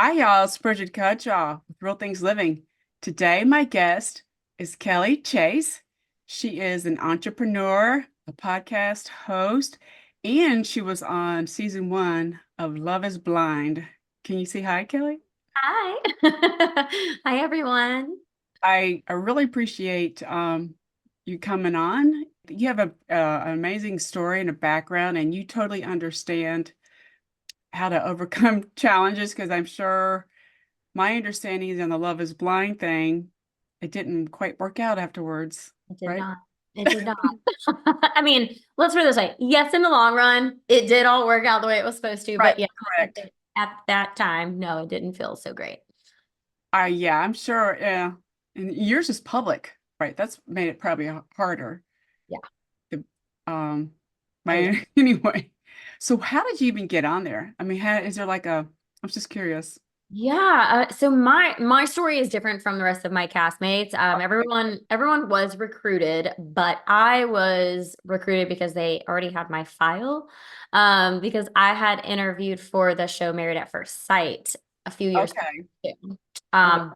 Hi, y'all. It's Bridget Cudshaw with Real Things Living. Today, my guest is Kelly Chase. She is an entrepreneur, a podcast host, and she was on season one of Love is Blind. Can you say hi, Kelly? Hi. Hi, everyone. I really appreciate you coming on. You have an amazing story and a background, and you totally understand how to overcome challenges because I'm sure my understanding is on the Love is Blind thing, it didn't quite work out afterwards, It did right? not. It did not. I mean, let's put it this way. Yes, in the long run, it did all work out the way it was supposed to. Right, But yeah, correct. at that time, no, it didn't feel so great. Yeah, I'm sure. Yeah. And yours is public, right? That's made it probably harder. Yeah. to- Oh, yeah. Anyway. So how did you even get on there? I mean, is there like I'm just curious. Yeah, so my story is different from the rest of my castmates. Okay. Everyone was recruited, but I was recruited because they already had my file. Because I had interviewed for the show Married at First Sight a few years Okay. too. Oh, Um,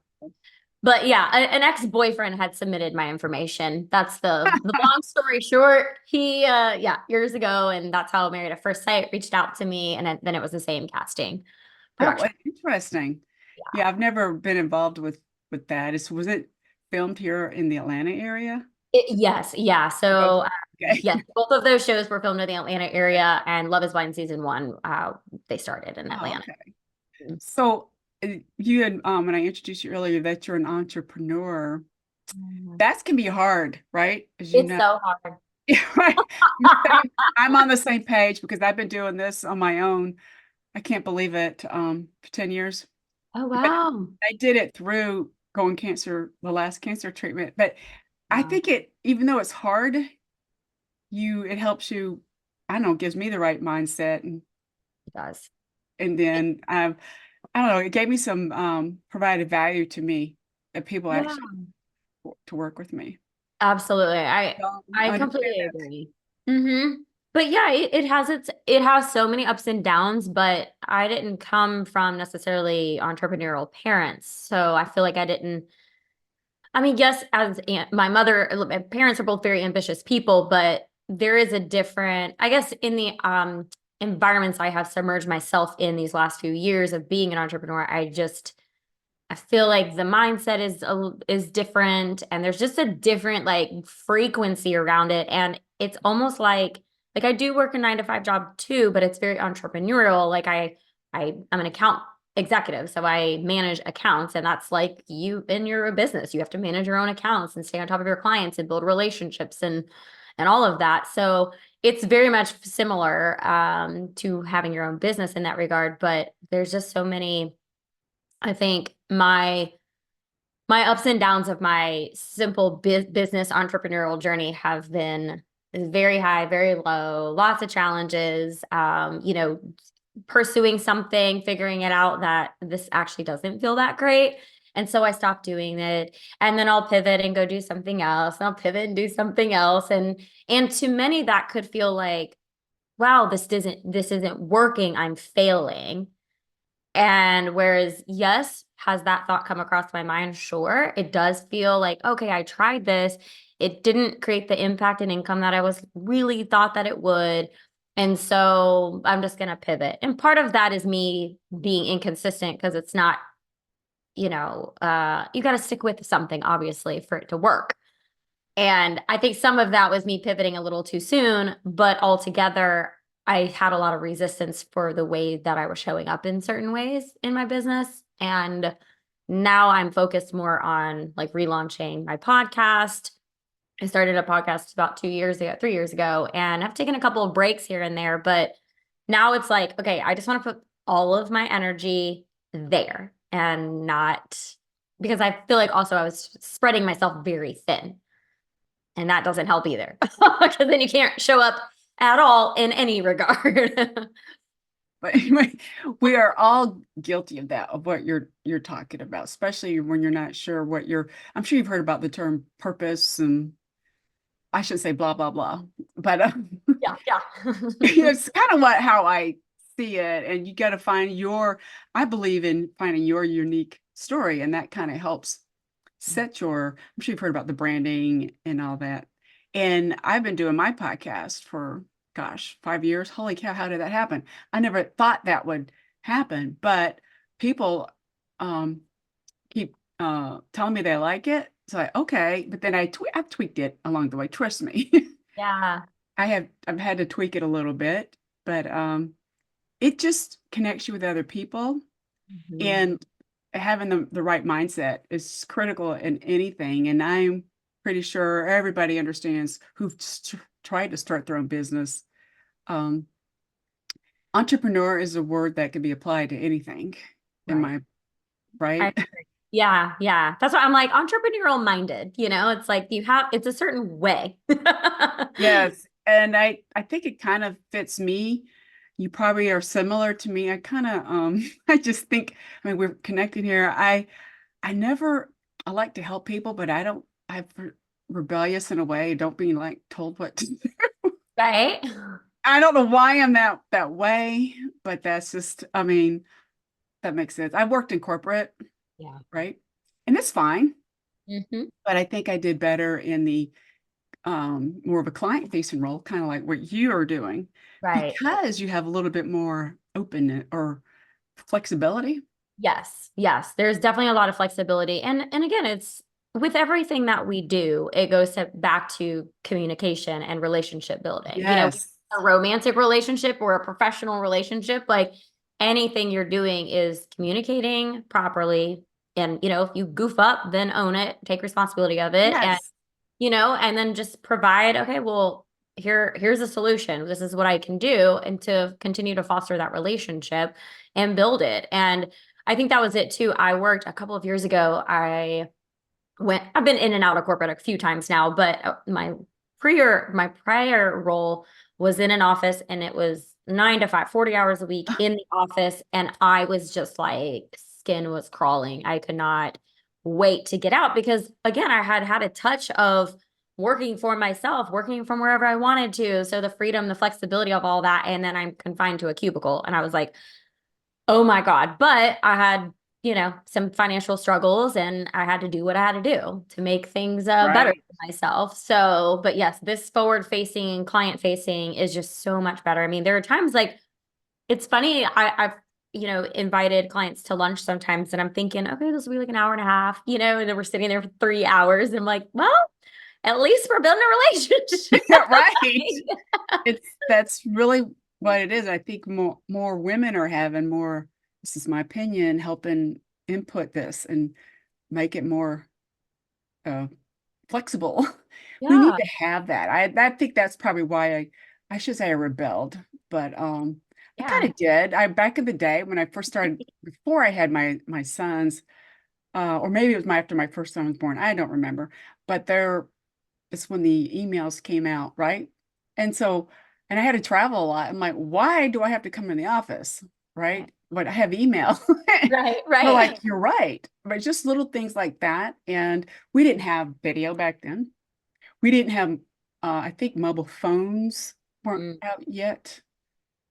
but yeah, an ex-boyfriend had submitted my information. That's the long story short. Yeah, years ago, and that's how Married at First Sight reached out to me, and then it was the same casting oh, production. interesting. Yeah, I've never been involved with that. Was it filmed here in the Atlanta area? Yes, yeah. Both. So, Okay. yes, both of those shows were filmed in the Atlanta area, and Love Is Blind season one, they started in Oh, Atlanta. okay. So you had when I introduced you earlier that you're an entrepreneur. Mhm. That can be hard, right? As you It's know, so hard. right? I'm on the same page because I've been doing this on my own. I can't believe it. For 10 years. Oh, But wow. I did it through the last cancer treatment. But I Wow, think even though it's hard, it helps you, I don't know, gives me the right mindset it does. and then I don't know, it gave me some provided value to me that people Yeah. actually to work with me. Absolutely. Don't I understand completely that. agree. But yeah, it has so many ups and downs, but I didn't come from necessarily entrepreneurial parents. So I feel like I didn't I mean, yes, my parents are both very ambitious people, but there is a different, I guess, in the environments I have submerged myself in these last few years of being an entrepreneur, I feel like the mindset is different, and there's just a different like frequency around it, and it's almost like I do work a 9 to 5 job too, but it's very entrepreneurial. I'm an account executive, so I manage accounts, and that's like you're a business. You have to manage your own accounts and stay on top of your clients and build relationships and all of that. So it's very much similar to having your own business in that regard, but there's just so many. I think my ups and downs of my simple business entrepreneurial journey have been very high, very low, lots of challenges. Pursuing something, figuring it out that this actually doesn't feel that great. And so I stopped doing it. And then I'll pivot and go do something else. And I'll pivot and do something else. And to many that could feel like, wow, this isn't working. I'm failing. And whereas, yes, has that thought come across my mind? Sure. It does feel like, okay, I tried this. It didn't create the impact and income that I was really thought that it would. And so I'm just going to pivot. And part of that is me being inconsistent because it's not, you got to stick with something, obviously, for it to work. And I think some of that was me pivoting a little too soon, but altogether, I had a lot of resistance for the way that I was showing up in certain ways in my business. And now I'm focused more on like relaunching my podcast. I started a podcast about 2 years ago, 3 years ago, and I've taken a couple of breaks here and there, but now it's like, okay, I just want to put all of my energy there and not because I feel like also I was spreading myself very thin. And that doesn't help either because then you can't show up at all in any regard. But anyway, we are all guilty of that, of what you're talking about, especially when you're not sure what I'm sure you've heard about the term purpose and I should say blah blah blah, but Yeah, yeah. it's kind of how I see it, and you got to find your, I believe in finding your unique story, and that kind of helps set your, I'm sure you've heard about the branding and all that. And I've been doing my podcast for, gosh, 5 years. Holy cow, how did that happen? I never thought that would happen, but people um, keep telling me they like it. So okay, but then I've tweaked it along the way. Trust me. Yeah. I've had to tweak it a little bit, but it just connects you with other people, Mhm. and having the right mindset is critical in anything. And I'm pretty sure everybody understands who've tried to start their own business. Um, Entrepreneur is a word that can be applied to anything, in Right. my I right. agree. Yeah, yeah. That's why I'm like entrepreneurial minded, it's like it's a certain way. Yes, and I think it kind of fits me. You probably are similar to me. I kind of I just think, I mean, we're connected here. I never, I like to help people, but I'm rebellious in a way. Don't be like told what to do. Right? I don't know why I'm that way, but that's just, I mean, that makes sense. I've worked in corporate, Yeah. right? And it's fine, Hmm. but I think I did better in the more of a client facing role, kind of like what you are doing, Right. because you have a little bit more openness or flexibility. Yes, yes. There's definitely a lot of flexibility. And again, it's with everything that we do, it goes back to communication and relationship building. Yes. A romantic relationship or a professional relationship, like anything you're doing is communicating properly. And if you goof up, then own it, take responsibility of it. And Yes. and then just provide, okay, well, here's a solution. This is what I can do, and to continue to foster that relationship and build it. And I think that was it too. I worked a couple of years ago. I've been in and out of corporate a few times now, but my prior role was in an office, and it was 9 to 5, 40 hours a week in the office. And I was just like, skin was crawling. I could not wait to get out because, again, I had had a touch of working for myself, working from wherever I wanted to. So the freedom, the flexibility of all that. And then I'm confined to a cubicle. And I was like, oh my God. But I had, some financial struggles, and I had to do what I had to do to make things better Right. for myself. So, but yes, this forward facing, client facing is just so much better. I mean, there are times like it's funny. I've, invited clients to lunch sometimes, and I'm thinking, okay, this will be like an hour and a half, and then we're sitting there for 3 hours. And I'm like, well, at least we're building a relationship. Right. That's really what it is. I think more women are having more, this is my opinion, helping input this and make it more uh, flexible. We need Yeah. to have that. I think that's probably why I should say I rebelled, but I kind Yeah. of did. I back in the day when I first started, before I had my sons, or maybe it was after my first son was born. I don't remember, but it's when the emails came out, right? And so, and I had to travel a lot. I'm like, why do I have to come in the office, right? But I have email. Right, We're right. like, you're right. But just little things like that. And we didn't have video back then. We didn't have, I think mobile phones weren't Mm, out yet.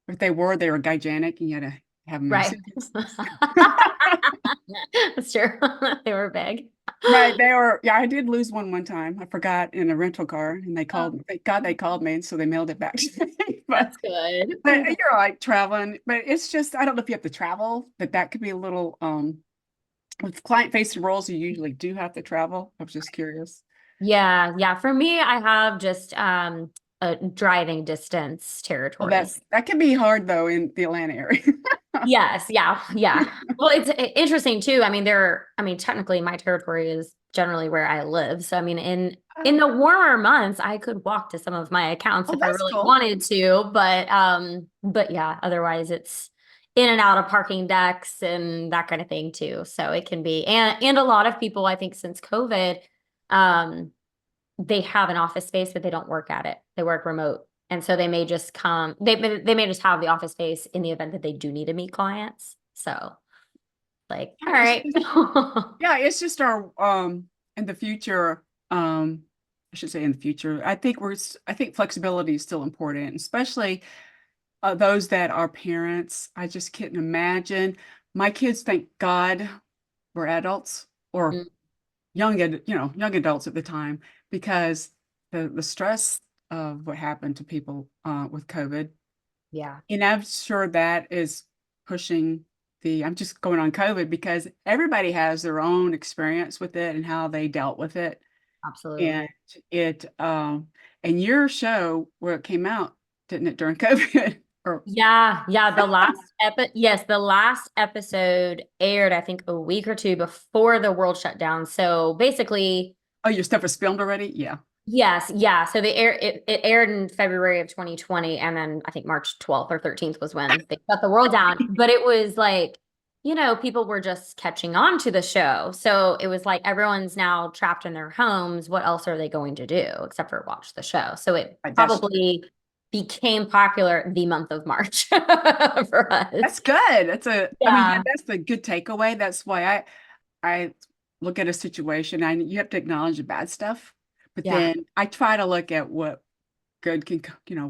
If they were gigantic and you had to have them in a right. suitcase. That's true. They were big. Right, they were. Yeah, I did lose one time. I forgot in a rental car, and they Oh, called. Thank God they called me, and so they mailed it back to me. that's good. But you're like traveling, but it's just, I don't know if you have to travel, but that could be a little with client-facing roles, you usually do have to travel. I was just curious. Yeah, yeah. For me, I have just a driving distance Well, territory. that can be hard though in the Atlanta area. Yes, yeah, yeah. Well, it's interesting too. I mean, technically my territory is generally where I live. So I mean, in Oh, the warmer months, I could walk to some of my accounts oh, if I that's really cool. wanted to, but yeah, otherwise it's in and out of parking decks and that kind of thing too. So it can be, and a lot of people, I think since COVID, um they have an office space, but they don't work at it. They work remote. And so they may just come, they may just have the office space in the event that they do need to meet clients. So like, Yeah, all it's right. just, yeah, it's just our in the future, I should say in the future. I think flexibility is still important, especially those that are parents, I just couldn't imagine. My kids, thank God, were adults or Mm, young adults at the time because the stress of what happened to people with COVID. yeah, And I'm sure that is pushing I'm just going on COVID because everybody has their own experience with it and how they dealt with it. And absolutely. it, and your show where it came out, didn't it, during COVID? Or, Yeah, yeah. The last episode aired, I think, a week or two before the world shut down. So basically, oh, your stuff was filmed already? Yeah. yes, yeah. So it aired in February of 2020, and then I think March 12th or 13th was when they shut the world down. But it was like, people were just catching on to the show. So it was like everyone's now trapped in their homes. What else are they going to do except for watch the show? So it That's probably became popular the month of March for us. That's good. I mean, yeah, Yeah. that's the good takeaway. That's why I look at a situation. You have to acknowledge the bad stuff, but Yeah. then I try to look at what good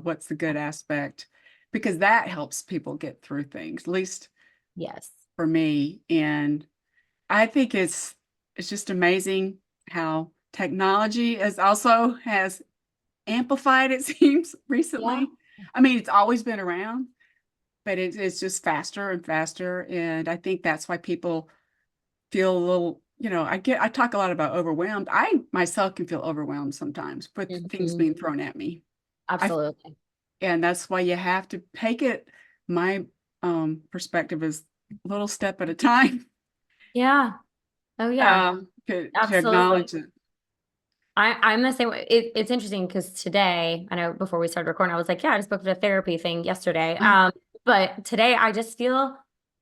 what's the good aspect, because that helps people get through things, at least Yes. for me. And I think it's just amazing how technology has amplified, it seems, Yeah. recently. I mean, it's always been around, but it's just faster and faster. And I think that's why people feel a little, I talk a lot about overwhelmed. I myself can feel overwhelmed sometimes with things Mhm. being thrown at me. I, Absolutely. and that's why you have to take it. My perspective is a little step at a time, Yeah. Oh, yeah. to Absolutely. acknowledge it. I'm the same way. It's interesting because today, I know before we started recording, I was like, yeah, I just booked a therapy thing yesterday. But today I just feel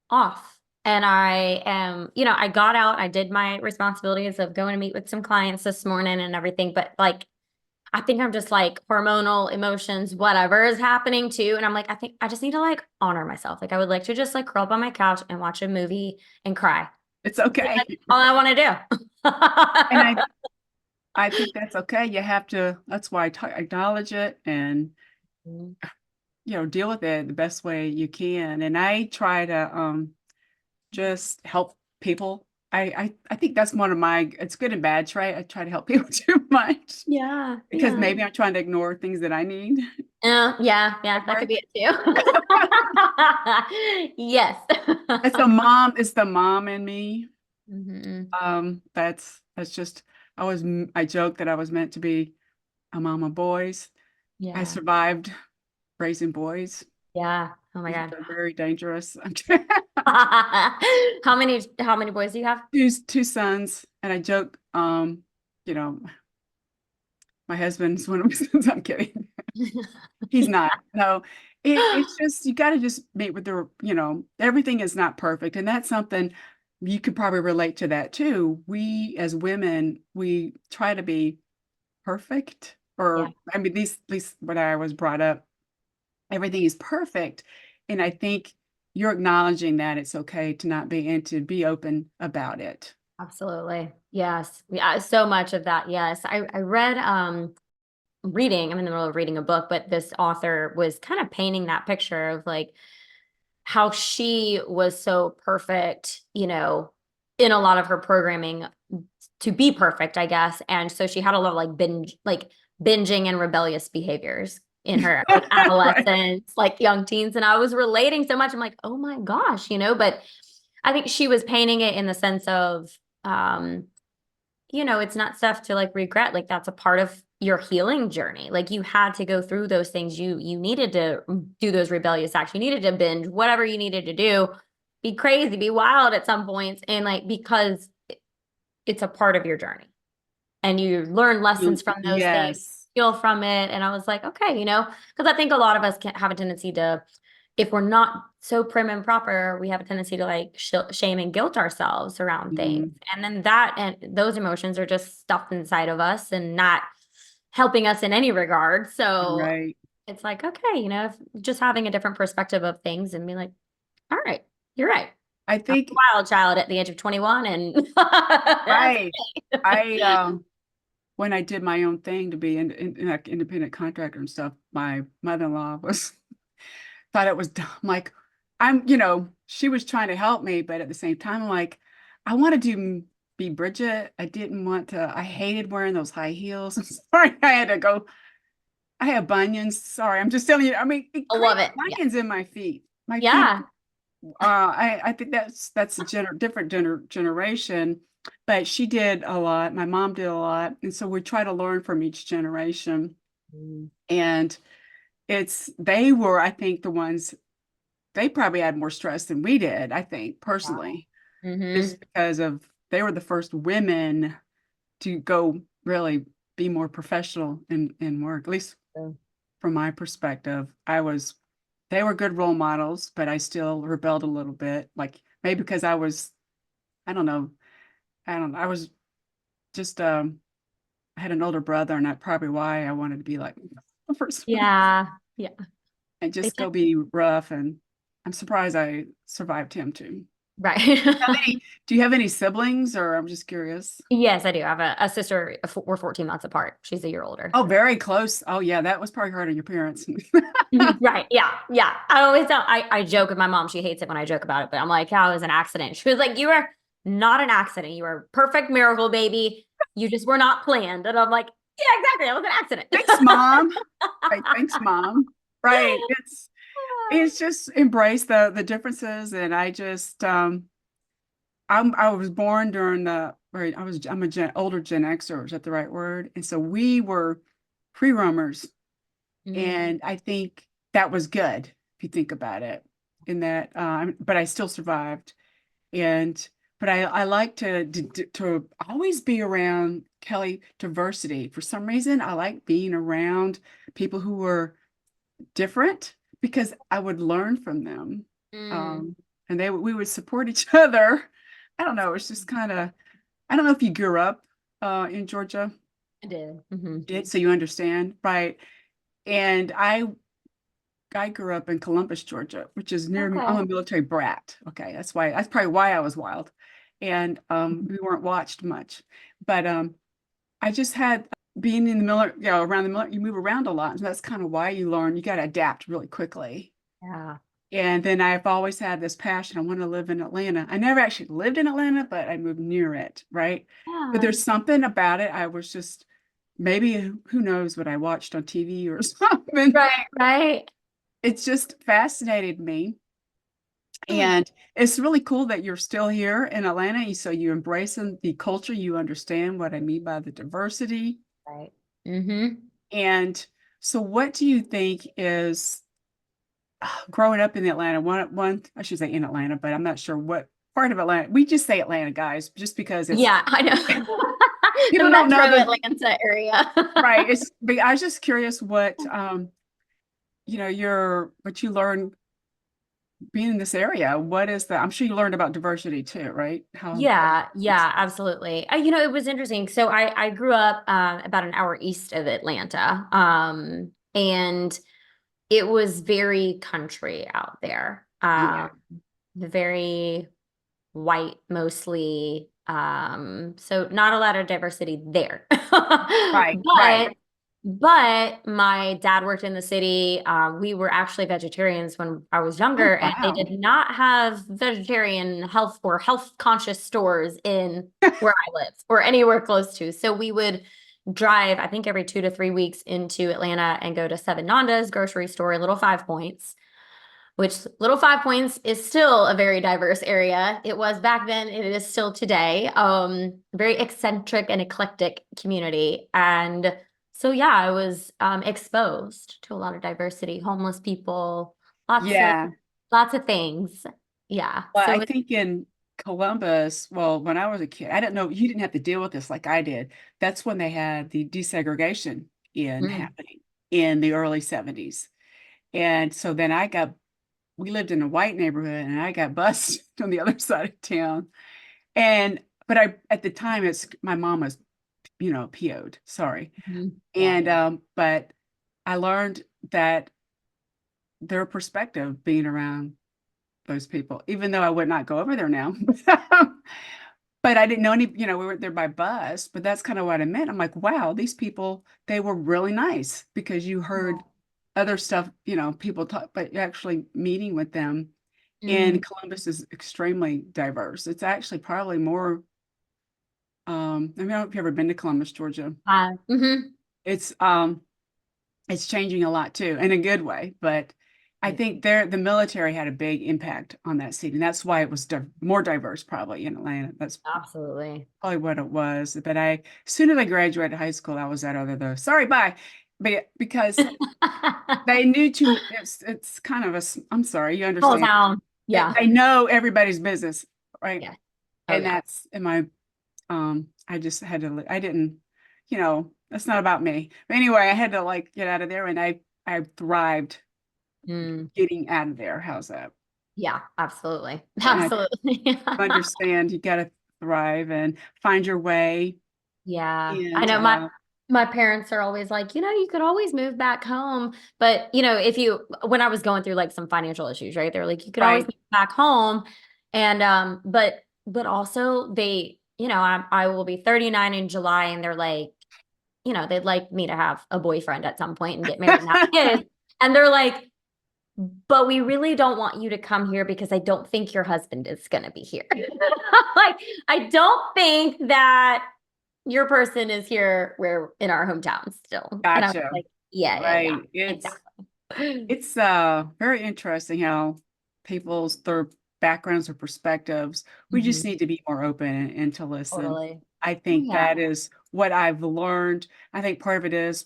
off. And I am, I got out, I did my responsibilities of going to meet with some clients this morning and everything, but like I think I'm just like hormonal emotions, whatever is happening too. And I'm like, I think I just need to like honor myself. Like I would like to just like curl up on my couch and watch a movie and cry. It's That's okay. all I want to And do. I think that's okay. That's why acknowledge it and, deal with it the best way you can. And I try to, just help people. I think that's one of it's good and bad, right? I try to help people too much Yeah, because yeah. maybe I'm trying to ignore things that I need Yeah, yeah, at that could work. be it too. Yes. It's the mom in me. Hmm. That's just, I joke that I was meant to be a mom of boys. I Yeah. survived raising boys. Yeah. Oh my God. They're very dangerous. How many boys do you have? Two sons, and I joke, you know, my husband's one of my sons. I'm kidding. He's not. No, it's just you got to just meet with everything is not perfect, and that's something you could probably relate to that too. We as women, we try to be perfect, Yeah, or I mean, at least when I was brought up, everything is perfect, and I think you're acknowledging that it's okay to not be and to be open about it. absolutely. Yes. Yeah, so much of that. Yes. I read I'm in the middle of reading a book, but this author was kind of painting that picture of like how she was so perfect, in a lot of her programming to be perfect, I guess. And so she had a lot of like binging and rebellious behaviors in her like Right. adolescence, like young teens. And I was relating so much. I'm like, oh my gosh, but I think she was painting it in the sense of um it's not stuff to like regret. Like that's a part of your healing journey. Like you had to go through those things. You needed to do those rebellious acts. You needed to binge, whatever you needed to do, be crazy, be wild at some points. And like because it's a part of your journey. And you learn lessons from those things, Yes. heal from it. And I was like, okay, because I think a lot of us can have a tendency to, if we're not so prim and proper, we have a tendency to like shame and guilt ourselves around things. Mhm. And then that and those emotions are just stuffed inside of us and not helping us in any regard. So Right. it's like, okay, just having a different perspective of things and be like, all right, you're right. I I'm think, a wild child at the age of 21 and that's right. okay. I when I did my own thing to be like independent contractor and stuff, my mother-in-law was thought it was dumb. Like, she was trying to help me, but at the same time, I'm like, I wanted to be Bridget. I didn't want to, I hated wearing those high heels. I'm sorry, I had to go. I have bunions. Sorry, I'm just telling you. I mean, I love it. Yeah. bunions in my feet. My feet. Yeah. I think that's a different generation, but she did a lot. My mom did a lot, and so we try to learn from each generation. Mm. And they were, I think, the ones they probably had more stress than we did. I think Wow. personally, Mm-hmm. just because of they were the first women to go really be more professional in work, at least from my perspective. They were good role models, but I still rebelled a little bit. Like maybe because I don't know, I was just, I had an older brother, and that's probably why I wanted to be like the first one Yeah. Yeah. and just Yeah. go be rough. And I'm surprised I survived him too. Right. Do you have any siblings, or I'm just curious? Yes, I do. I have a sister. We're 14 months apart. She's a year older. Oh, very close. Oh, yeah, that was probably hard on your parents. Mhm. Right. Yeah. Yeah. I joke with my mom. She hates it when I joke about it, but I'm like, yeah, it was an accident. She was like, you are not an accident. You are a perfect miracle, baby. You just were not planned. And I'm like, yeah, exactly. That was an Thanks, accident. Mom. Right, thanks, Mom. Right. It's just embrace the differences. And I was born during the right. I'm a older Gen Xer. Is that the right word? And so we were free roamers, Mm, and I think that was good if you think about it. In that, but I still survived, and but I like to always be around Kelly diversity. For some reason, I like being around people who were different because I would learn from them. mm, Um, and we would support each other. I don't know. It's just kind of, I don't know if you grew up in Georgia, I did. Hmm. did so you understand, right? And I grew up in Columbus, Georgia, which is near me. I'm Okay. a military brat. Okay, that's probably why I was wild. And we weren't watched much. But I just had being in the military, around the military, you move around a lot. And that's kind of why you learn. You got to adapt really quickly. Yeah. And then I've always had this passion. I want to live in Atlanta. I never actually lived in Atlanta, but I moved near it, right? But Yeah. there's something about it. I was just maybe who knows what I watched on TV or something. Right. Right. It's just fascinated me. Oh, And it's really cool that you're still here in Atlanta. So you embracing the culture, you understand what I mean by the diversity. right. Mm-hmm. And so what do you think is growing up in Atlanta, I should say in Atlanta, but I'm not sure what part of Atlanta. We just say Atlanta, guys, just because it's Yeah, I know. The people don't metro know Atlanta area. right. But I was just curious what what you learned being in this area. What is I'm sure you learned about diversity too, right? How Yeah, yeah, absolutely. It was interesting. So I grew up about an hour east of Atlanta, and it was very country out there. yeah. Very white mostly. So not a lot of diversity there. Right, right. But my dad worked in the city. We were actually vegetarians when I was Oh, younger, and they wow. did not have vegetarian health or health conscious stores in where I lived or anywhere close to. So we would drive, I think, every 2 to 3 weeks into Atlanta and go to Seven Nanda's grocery store, Little Five Points, which Little Five Points is still a very diverse area. It was back then, it is still today. Very eccentric and eclectic community. And so yeah, I was exposed to a lot of diversity, homeless people, lots of Yeah. lots of things. Yeah. Well, I So it's think in Columbus, well, when I was a kid, I didn't know you didn't have to deal with this like I did. That's when they had the desegregation in mm, happening in the early 70s. And so then we lived in a white neighborhood and I got bused on the other side of town. But at the time, my mom was, PO'd, sorry. yeah. But I learned that their perspective being around those people, even though I would not go over there now. But I didn't know we were there by bus, but that's kind of what I meant. I'm like, wow, these people, they were really nice because you heard other stuff, people talk, but actually meeting with them in Mm. Columbus is extremely diverse. It's actually probably more, I mean, I don't know if you've ever been to Columbus, Georgia. Mhm. It's um it's changing a lot too, in a good way, but I think the military had a big impact on that city, and that's why it was more diverse probably in Atlanta. That's Absolutely. probably what it was. But as soon as I graduated high school, I was out of there. Sorry, bye. But because they knew too, it's kind of I'm sorry, you Small understand. town. Yeah. They know everybody's business, right? Yeah. Oh And yeah. that's in my I just had to, I didn't, that's not about me. But anyway, I had to like get out of there, and I thrived Mm. getting out of there. How's that? Yeah, absolutely. And Absolutely. I understand you got to thrive and find your way. Yeah. I And know my parents are always like, you could always move back home. But, if you when I was going through like some financial issues, right? They're like, you could always right, move back home. And but also they, I will be 39 in July and they're like, they'd like me to have a boyfriend at some point and get married and have kids. And they're like, but we really don't want you to come here because I don't think your husband is going to be here. Like, I don't think that your person is here where in our hometown still. And I was gotcha. like, yeah, Right. exactly. It's very interesting how their backgrounds or perspectives, we just Mhm. need to be more open and to listen. Totally. I Oh, think yeah. that is what I've learned. I think part of it is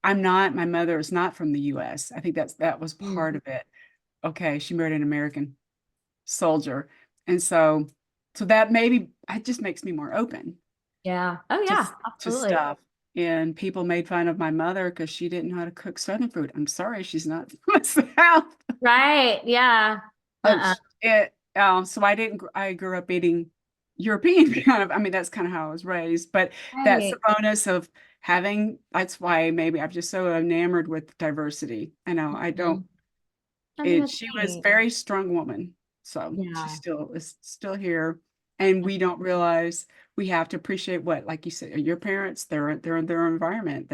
my mother is not from the US. I think that was Mm. part of it. Okay, she married an American soldier. And so that maybe it just makes me more open Yeah. Oh, to yeah, to absolutely. stuff. And people made fun of my mother because she didn't know how to cook Southern food. I'm sorry, she's not from the South. Right. Yeah. Oh, Uh-uh. so I grew up eating European kind of, I mean, that's kind of how I was raised, but that's the Right. bonus of that's why maybe I'm just so enamored with diversity. I know I don't, Mhm. I mean, that's she was a neat. very strong woman. So she Yeah. still is still here. And we don't realize we have to appreciate what, like you said, your parents, they're in their environment.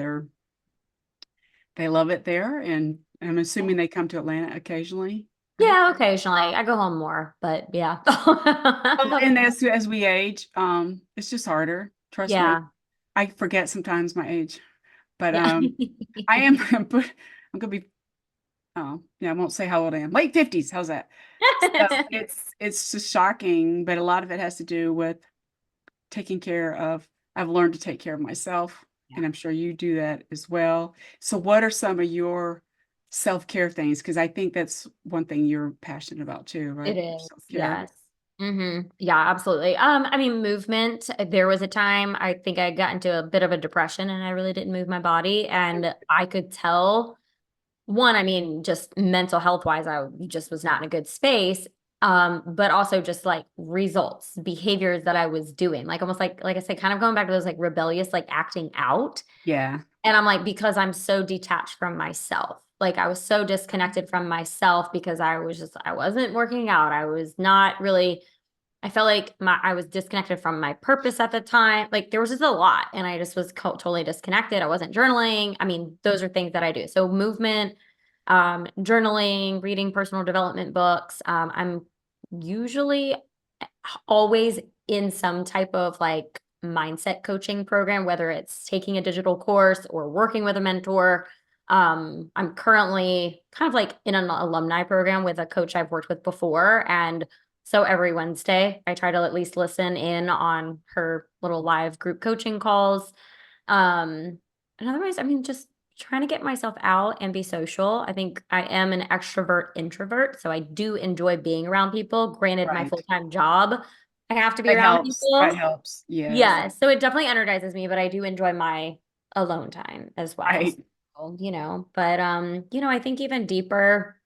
They love it there. And I'm assuming they come to Atlanta occasionally, right? Yeah, occasionally. I go home more, but yeah. Well, and as we age, it's just harder. Trust me. Yeah. I forget sometimes my age, but Yeah. I am. I'm gonna be. Oh, yeah. I won't say how old I am. Late 50s. How's that? So it's just shocking, but a lot of it has to do with taking care of. I've learned to take care of myself, Yeah. and I'm sure you do that as well. So, what are some of your self-care things? Because I think that's one thing you're passionate about too, It right? is, Self-care. yes. Yeah, absolutely. I mean, movement, there was a time I think I got into a bit of a depression and I really didn't move my body. And I could tell, one, I mean, just mental health wise, I just was not in a good space. But also just like results, behaviors that I was doing, like almost like I said, kind of going back to those like rebellious, like acting out. Yeah. And I'm like, because I'm so detached from myself. Like I was so disconnected from myself because I wasn't working out. I was not really, I felt like I was disconnected from my purpose at the time. Like there was just a lot and I just was totally disconnected. I wasn't journaling. I mean, those are things that I do. So movement, journaling, reading personal development books. I'm usually always in some type of like mindset coaching program, whether it's taking a digital course or working with a mentor. I'm currently kind of like in an alumni program with a coach I've worked with before. And so every Wednesday, I try to at least listen in on her little live group coaching calls. And otherwise, I mean, just trying to get myself out and be social. I think I am an extrovert introvert, so I do enjoy being around people. Granted, my Right. full-time job, I have to be That around helps. That people. helps. Yes. Yeah, so it definitely energizes me, but I do enjoy my alone time as well. Right. So, but I think even deeper,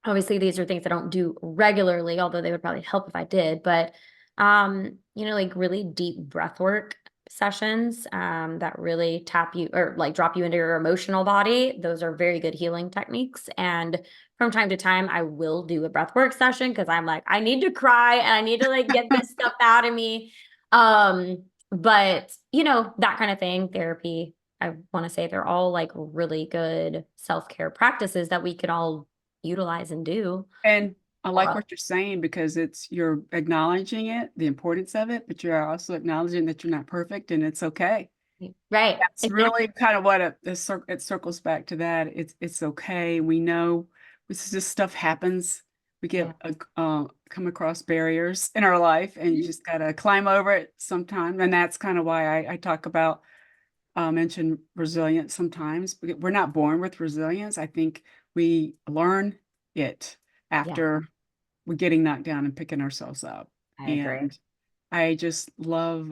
obviously these are things I don't do regularly, although they would probably help if I did, but like really deep breath work sessions that really tap you or like drop you into your emotional body. Those are very good healing techniques. And from time to time, I will do a breath work session because I'm like, I need to cry and I need to like get this stuff out of me. But that kind of thing, therapy, I want to say they're all like really good self-care practices that we could all utilize and do. And I like Or, what you're saying because you're acknowledging it, the importance of it, but you're also acknowledging that you're not perfect and it's okay. right. That's Exactly. really kind of what it circles back to that. It's okay. We know this stuff happens. We Yeah. get come across barriers in our life, and you Mhm. just gotta climb over it sometime. And that's kind of why I talk about mention resilience sometimes. We're not born with resilience. I think we learn it Yeah, after we're getting knocked down and picking ourselves up. I agree. And I just love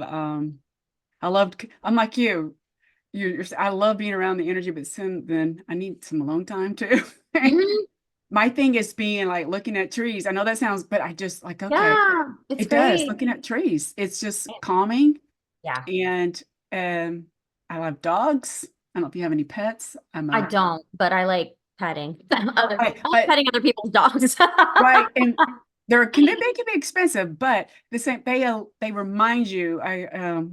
I'm like you. I love being around the energy, but soon then I need some alone time too. Mhm. My thing is being like looking at trees. I know that sounds, but I just like, okay, Yeah, it's it does. great. Looking at trees. It's just calming. Yeah, And um I love dogs. I don't know if you have any pets. I don't, but I like petting I like But petting other people's dogs. right. And they can be expensive, but the same they remind you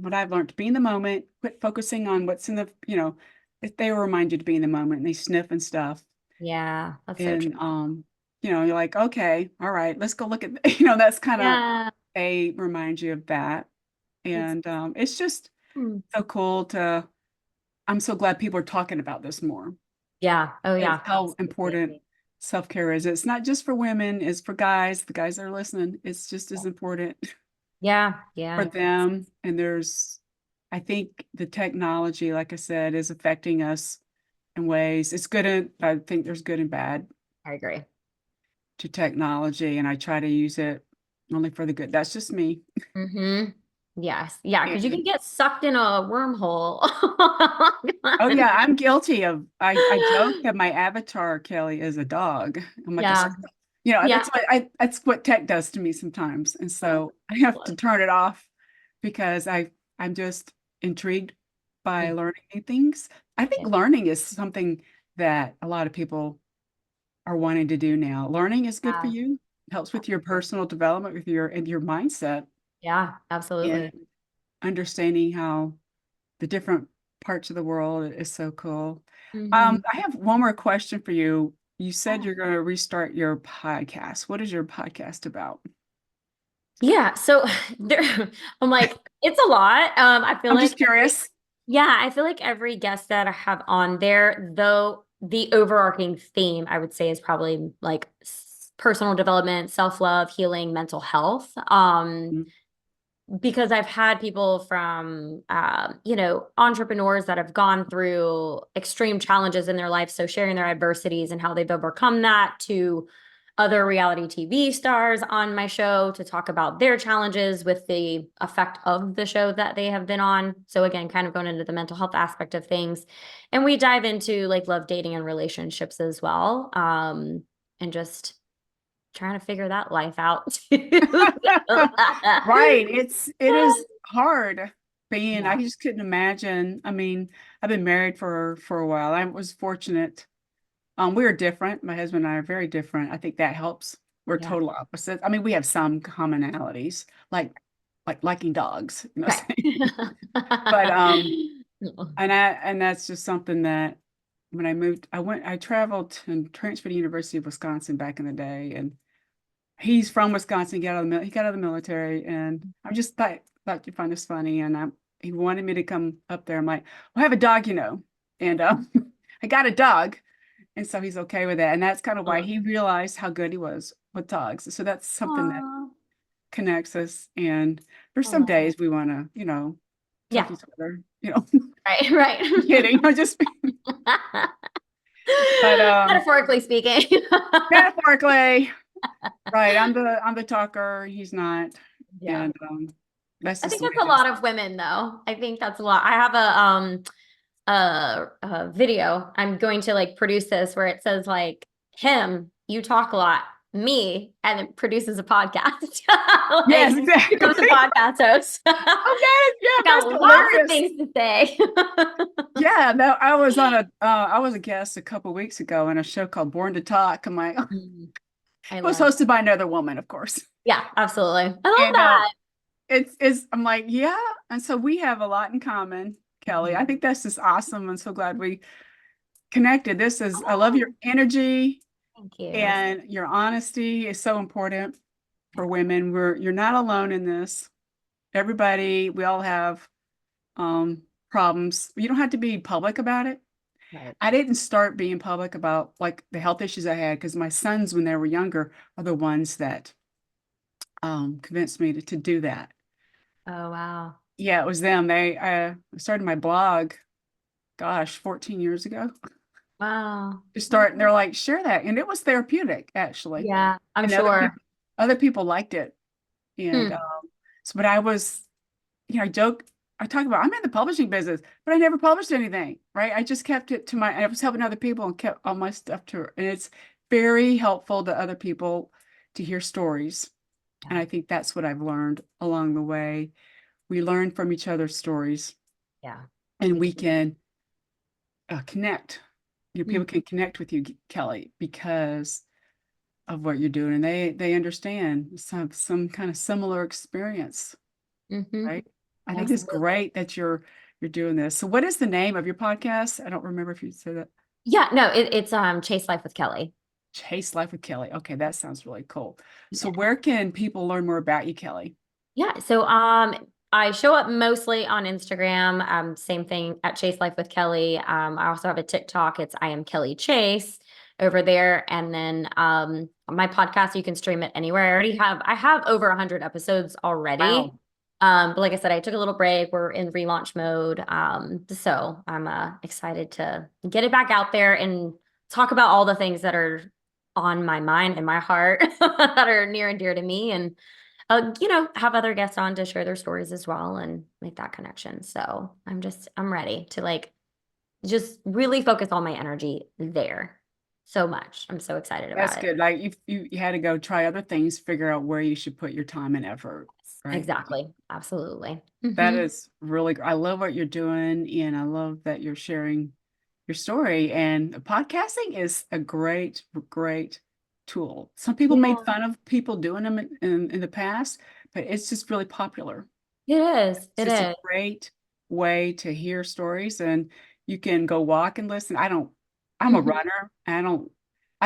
what I've learned to be in the moment, quit focusing on what's in they will remind you to be in the moment and they sniff and stuff. Yeah, that's so true. And you're like, okay, all right, let's go look at that's kind of Yeah, a remind you of that. it's And it's just hmm. so cool I'm so glad people are talking about this more. Yeah. Oh It's yeah, how important absolutely. self-care is. It's not just for women, it's for guys. The guys that are listening, it's just as important Yeah, for yeah. them. And I think the technology, like I said, is affecting us in ways. I think there's good and bad I agree. to technology, and I try to use it only for the good. That's just me. Mm-hmm. Yes. Yeah, because you can And get sucked in a wormhole. oh yeah, I'm guilty of I joke that my avatar, Kelly, is a dog. I'm like, Yeah. Yeah. that's what tech does to me sometimes. And so I have to turn it off because I'm just intrigued by learning new things. I think Yeah. learning is something that a lot of people are wanting to do now. Learning is good for Yeah. you. It helps with your personal development, with your mindset Yeah, and absolutely. understanding how the different parts of the world is so cool. Hmm. I have one more question for you. You said you're going to restart your podcast. What is your podcast about? Yeah, so there I'm like, it's a lot. I feel I'm like just curious. I feel like every guest that I have on there, though the overarching theme I would say is probably like personal development, self-love, healing, mental health. Mm. Because I've had people from, entrepreneurs that have gone through extreme challenges in their life. So sharing their adversities and how they've overcome that to other reality TV stars on my show to talk about their challenges with the effect of the show that they have been on. So again, kind of going into the mental health aspect of things. And we dive into like love, dating, and relationships as well. And just trying to figure that life out too. Right. It is hard being, I Yeah. just couldn't imagine. I mean, I've been married for a while. I was fortunate. We are different. My husband and I are very different. I think that helps. We're Yeah. total opposites. I mean, we have some commonalities, like liking dogs, Right. but and that's just something that when I traveled and transferred to University of Wisconsin back in the day, and he's from Wisconsin, he got out of the military, and I just thought you'd find this funny, and he wanted me to come up there. I'm like, well, I have a dog, and I got a dog, and so he's okay with that, and that's kind of why he realized how good he was with dogs. So that's something that Aw. connects us, and there's some Aw. days we want to, Yeah. choke each other, Right. Right. I'm kidding, I just, but Metaphorically speaking. metaphorically. Right. I'm the talker. He's not. Yeah. And that's I just think the way that's a it is. lot of women though. I think that's a lot. I have a video. I'm going to like produce this where it says like him, you talk a lot, me, and it produces a podcast. Yes, Like exactly. becomes a podcast host. Oh, that is, I yeah, got that's lots of hilarious. things to say. Yeah, no, I was a guest a couple weeks ago in a show called Born to Talk. I'm like, it Mm, I was love. hosted by another woman, of course. Yeah, absolutely. I love And that. I'm like, yeah. And so we have a lot in common, Kelly. I Mhm. think that's just awesome. I'm so glad we connected. I love your Oh, energy thank you. and your honesty is so important for women. You're not alone in this. We all have problems. You don't have to be public about it. Right. I didn't start being public about like the health issues I had because my sons, when they were younger, are the ones that convinced me to do that. Oh, wow. Yeah, it was them. They started my blog, gosh, 14 years ago. Wow. To start, and they're like, share that, and it was therapeutic actually, Yeah, I'm and sure. other people liked it, and Hmm. so. But I was, I joke, I talk about I'm in the publishing business, but I never published anything, right? I just kept it to I was helping other people and kept all my stuff to her, and it's very helpful to other people to hear stories, and Yeah. I think that's what I've learned along the way. We learn from each other's stories, Yeah. and We we do. can connect. Mm-hmm. People can connect with you, Kelly, because of what you're doing, and they understand some kind of similar experience, Mm-hmm. right? I think it's Absolutely. great that you're doing this. So what is the name of your podcast? I don't remember if you said that. Yeah, no, it's Chase Life with Kelly. Chase Life with Kelly. Okay, that sounds really cool. So Yeah. where can people learn more about you, Kelly? Yeah, so I show up mostly on Instagram. Same thing at Chase Life with Kelly. I also have a TikTok. It's I am Kelly Chase over there. And then my podcast, you can stream it anywhere. I have over 100 episodes already. Wow, But like I said, I took a little break. We're in relaunch mode. So I'm excited to get it back out there and talk about all the things that are on my mind and my heart that are near and dear to me. And have other guests on to share their stories as well and make that connection. So I'm ready to like just really focus all my energy there so much. I'm so excited that's about it. good. Like you had to go try other things, figure out where you should put your time and effort, right? Exactly. Absolutely. That Hmm. is really, I love what you're doing, and I love that you're sharing your story. And podcasting is a great tool. Some people made Yeah, fun of people doing them in the past, but it's just really popular. it is. It's It just a is. great way to hear stories, and you can go walk and listen. I'm a Mhm. runner. I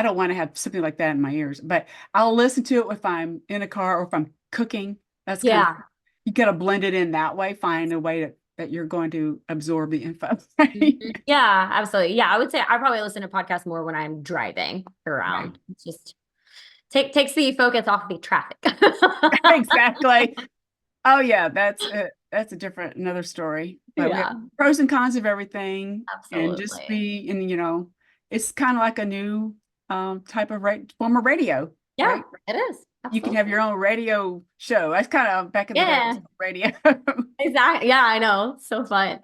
don't want to have something like that in my ears, but I'll listen to it if I'm in a car or if I'm cooking. That's kind of, Yeah. you got to blend it in that way, find a way that you're going to absorb the info. Mhm. Yeah, absolutely. Yeah, I would say I probably listen to podcasts more when I'm driving Right. around. It's just takes the focus off the traffic. Exactly. Oh yeah, that's a different another story. But we have Yeah, pros and cons of everything, and just absolutely. be and it's kind of like a new type of form of radio, Yeah, right? it is. You can have Absolutely. your own radio show. That's kind of back in the day, it was Yeah, called radio. exactly. Yeah, I know. So fun.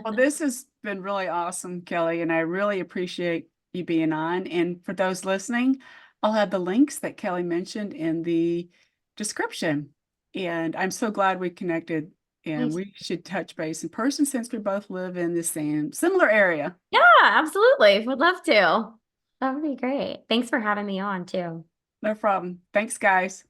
Well, this has been really awesome, Kelly, and I really appreciate you being on. And for those listening, I'll have the links that Kelly mentioned in the description. And I'm so glad we connected, and Nice. we should touch base in person since we both live in the same similar area. Yeah, absolutely. Would love to. That would be great. Thanks for having me on too. No problem. Thanks, guys.